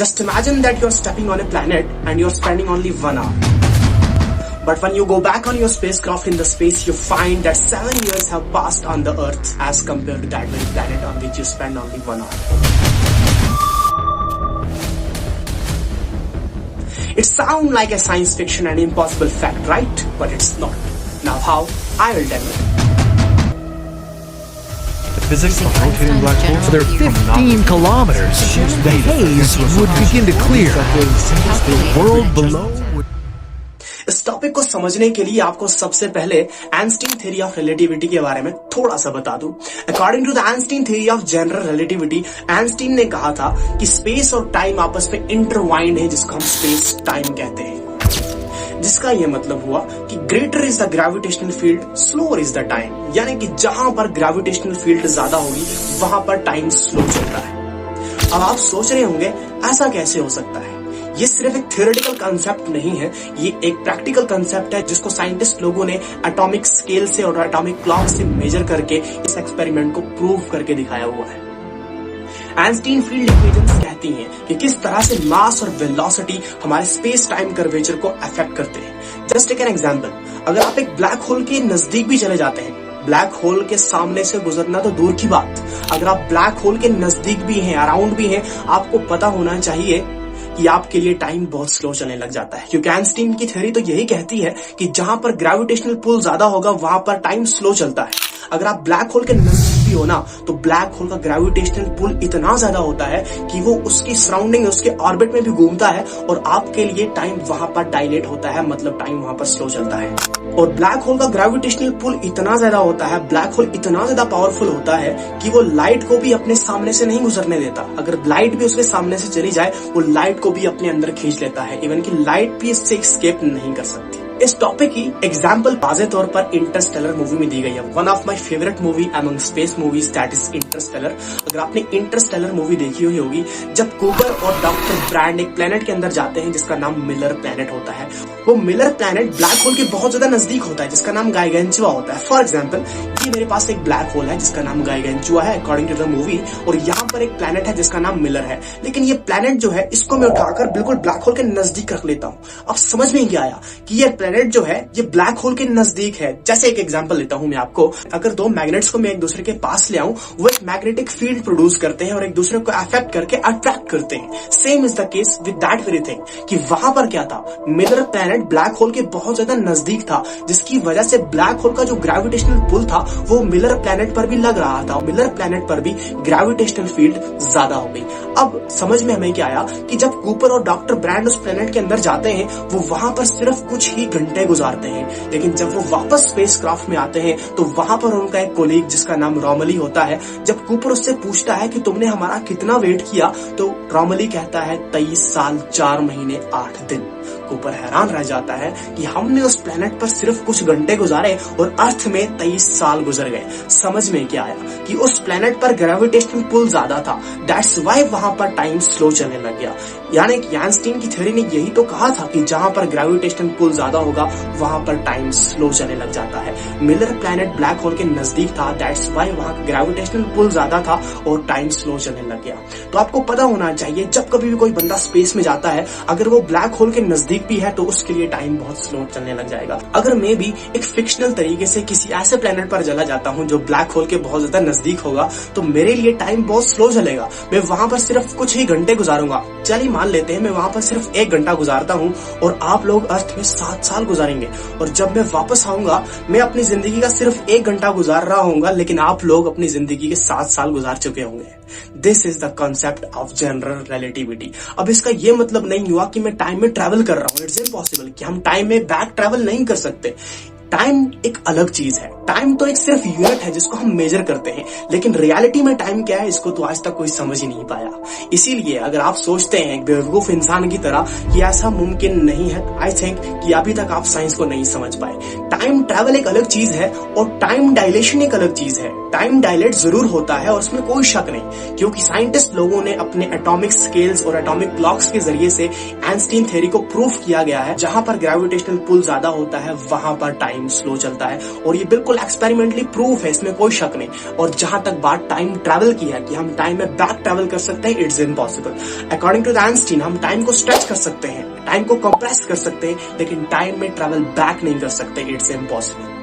Just imagine that you're stepping on a planet and you're spending only 1 hour. But when you go back on your spacecraft in the space, you find that 7 years have passed on the Earth as compared to that very planet on which you spend only 1 hour. It sounds like a science fiction and impossible fact, right? But it's not. Now how? I will tell you. The physics of rotating black holes. For their 15 kilometers, the haze would begin to clear. The world below would... इस topic को समझने के लिए आपको सबसे पहले Einstein theory of relativity के बारे में थोड़ा सा बता दूं। According to the Einstein theory of general relativity, Einstein ने कहा था कि स्पेस और टाइम आपस में इंटरवाइंड है, जिसको हम स्पेस टाइम कहते हैं। जिसका यह मतलब हुआ कि greater is the gravitational field, slower is the time. यानी कि जहां पर ग्रेविटेशनल फील्ड ज्यादा होगी वहां पर टाइम स्लो चलता है। अब आप सोच रहे होंगे ऐसा कैसे हो सकता है। ये सिर्फ एक थियोरेटिकल कंसेप्ट नहीं है, ये एक प्रैक्टिकल कंसेप्ट है जिसको साइंटिस्ट लोगों ने एटॉमिक स्केल से और एटॉमिक क्लॉक से मेजर करके इस एक्सपेरिमेंट को प्रूव करके दिखाया हुआ है। आइंस्टीन फील्ड इक्वेशंस कहती हैं कि किस तरह से मास और वेलोसिटी हमारे स्पेस टाइम कर्वेचर को अफेक्ट करते हैं। जस्ट टेक एन एग्जांपल, अगर आप एक ब्लैक होल के नजदीक भी चले जाते हैं, ब्लैक होल के सामने से गुजरना तो दूर की बात, अगर आप ब्लैक होल के नजदीक भी हैं, अराउंड भी हैं, आपको पता होना चाहिए कि आपके लिए टाइम बहुत स्लो चलने लग जाता है। क्योंकि आइंस्टीन की थ्योरी तो यही कहती है कि जहां पर ग्रेविटेशनल पुल ज्यादा होगा वहां पर टाइम स्लो चलता है। अगर आप ब्लैक होल के नजदीक भी हो ना, तो ब्लैक होल का ग्रेविटेशनल पुल इतना ज्यादा होता है कि वो उसकी सराउंडिंग, उसके ऑर्बिट में भी घूमता है और आपके लिए टाइम वहां पर डायलेट होता है, मतलब टाइम वहां पर स्लो चलता है। और ब्लैक होल का ग्रेविटेशनल पुल इतना ज्यादा होता है, ब्लैक होल इतना ज्यादा पावरफुल होता है कि वो लाइट को भी अपने सामने से नहीं गुजरने देता। अगर लाइट भी उसके सामने से चली जाए, वो लाइट को भी अपने अंदर खींच लेता है, इवन कि लाइट भी इससे एस्केप नहीं कर सकती। इस टॉपिक की एग्जाम्पल वाज़े तौर पर इंटरस्टेलर मूवी में दी गई है। One of my favourite movie among space movies, that is Interstellar. अगर आपने इंटरस्टेलर मूवी देखी हुई होगी, जब कूपर और डॉक्टर ब्रैंड एक प्लेनेट के अंदर जाते हैं जिसका नाम मिलर प्लेनेट होता है, वो मिलर प्लेनेट ब्लैक होल के बहुत ज्यादा नजदीक होता है जिसका नाम गाइगेंचुआ होता है। फॉर एग्जाम्पल, ये मेरे पास एक ब्लैक होल है जिसका नाम गाइगेंचुआ है अकॉर्डिंग टू द मूवी, और यहाँ पर एक प्लेनेट है जिसका नाम मिलर है। लेकिन ये प्लेनेट जो है, इसको मैं उठाकर बिल्कुल ब्लैक होल के नजदीक रख लेता हूँ। अब समझ में क्या आया कि ये प्लेनेट जो है ये ब्लैक होल के नजदीक है। जैसे एक एग्जांपल लेता हूं मैं आपको, अगर दो मैग्नेट्स को मैं एक दूसरे के पास ले आऊं, वो एक मैग्नेटिक फील्ड प्रोड्यूस करते हैं और एक दूसरे को अफेक्ट करके अट्रैक्ट करते हैं। Same is the case with that very thing कि वहां पर क्या था, मिलर प्लैनेट ब्लैक होल के बहुत ज्यादा नजदीक था, जिसकी वजह से ब्लैक होल का जो ग्रेविटेशनल पुल था वो मिलर प्लैनेट पर भी लग रहा था। मिलर प्लैनेट पर भी ग्रेविटेशनल फील्ड ज्यादा हो गई। अब समझ में हमें क्या आया कि जब कूपर और डॉक्टर ब्रैंड उस प्लैनेट के अंदर जाते हैं, वो वहां पर सिर्फ कुछ ही घंटे गुजारते हैं। लेकिन जब वो वापस स्पेसक्राफ्ट में आते हैं तो वहां पर उनका एक कोलीग जिसका नाम रॉमली होता है, जब कूपर उससे पूछता है कि तुमने हमारा कितना वेट किया, तो रॉमली कहता है 23 साल 4 महीने 8 दिन। कूपर हैरान रह जाता है कि हमने उस प्लेनेट पर सिर्फ कुछ घंटे गुजारे और अर्थ में 23 साल गुजर गए। समझ में क्या आया कि उस प्लेनेट पर ग्रेविटेशनल पुल ज्यादा था, दैट्स व्हाई वहां पर टाइम स्लो चलने लग गया। यानी कि आइंस्टीन की थ्योरी ने यही तो कहा था कि जहां पर ग्रेविटेशनल पुल ज्यादा होगा वहां पर टाइम स्लो चलने लग जाता है। मिलर प्लेनेट ब्लैक होल के नजदीक था, दैट्स व्हाई वहां का ग्रेविटेशनल पुल ज्यादा था और टाइम स्लो चलने लग गया। तो आपको पता होना चाहिए, जब कभी भी कोई बंदा स्पेस में जाता है, अगर वो ब्लैक होल के नजदीक भी है तो उसके लिए टाइम बहुत स्लो चलने लग जाएगा। अगर मैं भी एक फिक्शनल तरीके से किसी ऐसे प्लेनेट पर चला जाता हूं जो ब्लैक होल के बहुत ज्यादा नजदीक होगा, तो मेरे लिए टाइम बहुत स्लो चलेगा। मैं वहां पर सिर्फ कुछ ही घंटे गुजारूंगा। चलिए मान लेते हैं मैं वहां पर सिर्फ 1 घंटा गुजारता हूं और आप लोग अर्थ में 7 साल गुजारेंगे, और जब मैं वापस आऊंगा मैं अपनी जिंदगी का सिर्फ 1 घंटा गुजार रहा हूंगा, लेकिन आप लोग अपनी जिंदगी के 7 साल गुजार चुके होंगे। This is the concept of general relativity. अब इसका ये मतलब नहीं हुआ कि मैं टाइम में ट्रैवल कर रहा हूं। इट्स इम्पॉसिबल कि हम टाइम में बैक ट्रैवल नहीं कर सकते। टाइम एक अलग चीज है। टाइम तो एक सिर्फ यूनिट है जिसको हम मेजर करते हैं, लेकिन रियलिटी में टाइम क्या है इसको तो आज तक कोई समझ ही नहीं पाया। इसीलिए अगर आप सोचते हैं एक बेवकूफ इंसान की तरह कि ऐसा मुमकिन नहीं है, आई थिंक कि अभी तक आप साइंस को नहीं समझ पाए। टाइम ट्रैवल एक अलग चीज है और टाइम डायलेशन एक अलग चीज है। टाइम डायलेट जरूर होता है और उसमें कोई शक नहीं, क्योंकि साइंटिस्ट लोगों ने अपने एटॉमिक स्केल्स और एटॉमिक क्लॉक्स के जरिए से आइंस्टीन थ्योरी को प्रूफ किया गया है। जहां पर ग्रेविटेशनल पुल ज्यादा होता है वहां पर टाइम स्लो चलता है, और ये बिल्कुल एक्सपेरिमेंटली प्रूफ है, इसमें कोई शक नहीं। और जहां तक बात टाइम ट्रैवल की है कि हम टाइम में बैक ट्रैवल कर सकते हैं, it's impossible. According to the Einstein हम टाइम को स्ट्रेच कर सकते हैं, टाइम को कंप्रेस कर सकते हैं, लेकिन टाइम में ट्रैवल बैक नहीं कर सकते, इट्स इम्पॉसिबल।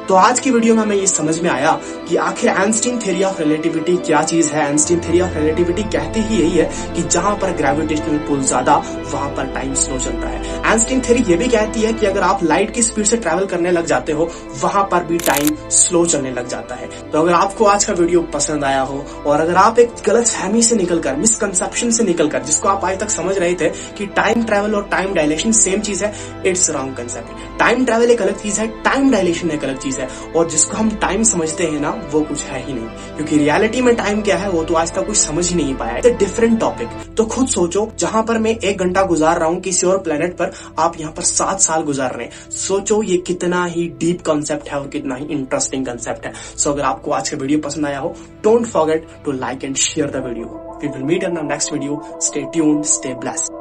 तो आज की वीडियो में हमें ये समझ में आया कि आखिर आइंस्टीन थ्योरी ऑफ रिलेटिविटी क्या चीज है। आइंस्टीन थ्योरी ऑफ रिलेटिविटी कहती ही यही है कि जहां पर ग्रेविटेशनल पुल ज्यादा वहां पर टाइम स्लो चलता है। आइंस्टीन थ्योरी ये भी कहती है कि अगर आप लाइट की स्पीड से ट्रैवल करने लग जाते हो वहां पर भी टाइम स्लो चलने लग जाता है। तो अगर आपको आज का वीडियो पसंद आया हो और अगर आप एक गलतफहमी से निकलकर, मिसकंसेप्शन से निकलकर, जिसको आप आज तक समझ रहे थे कि टाइम ट्रैवल और टाइम डायलेशन सेम चीज है, it's wrong concept. Time travel एक अलग चीज है, टाइम डायलेशन एक अलग चीज है, और जिसको हम टाइम समझते हैं ना वो कुछ है ही नहीं, क्योंकि रियलिटी में टाइम क्या है वो तो आज तक कुछ समझ ही नहीं पाया। It's a different topic. तो खुद सोचो, जहां पर मैं 1 घंटा गुजार रहा हूं किसी और प्लेनेट पर, आप यहाँ पर 7 साल गुजार रहे हैं। सोचो ये कितना ही डीप कॉन्सेप्ट है और कितना ही इंटरेस्टिंग कॉन्सेप्ट है। सो अगर आपको आज का वीडियो पसंद आया हो, don't forget to like and share the video. We will meet in the next video. Stay tuned, stay blessed.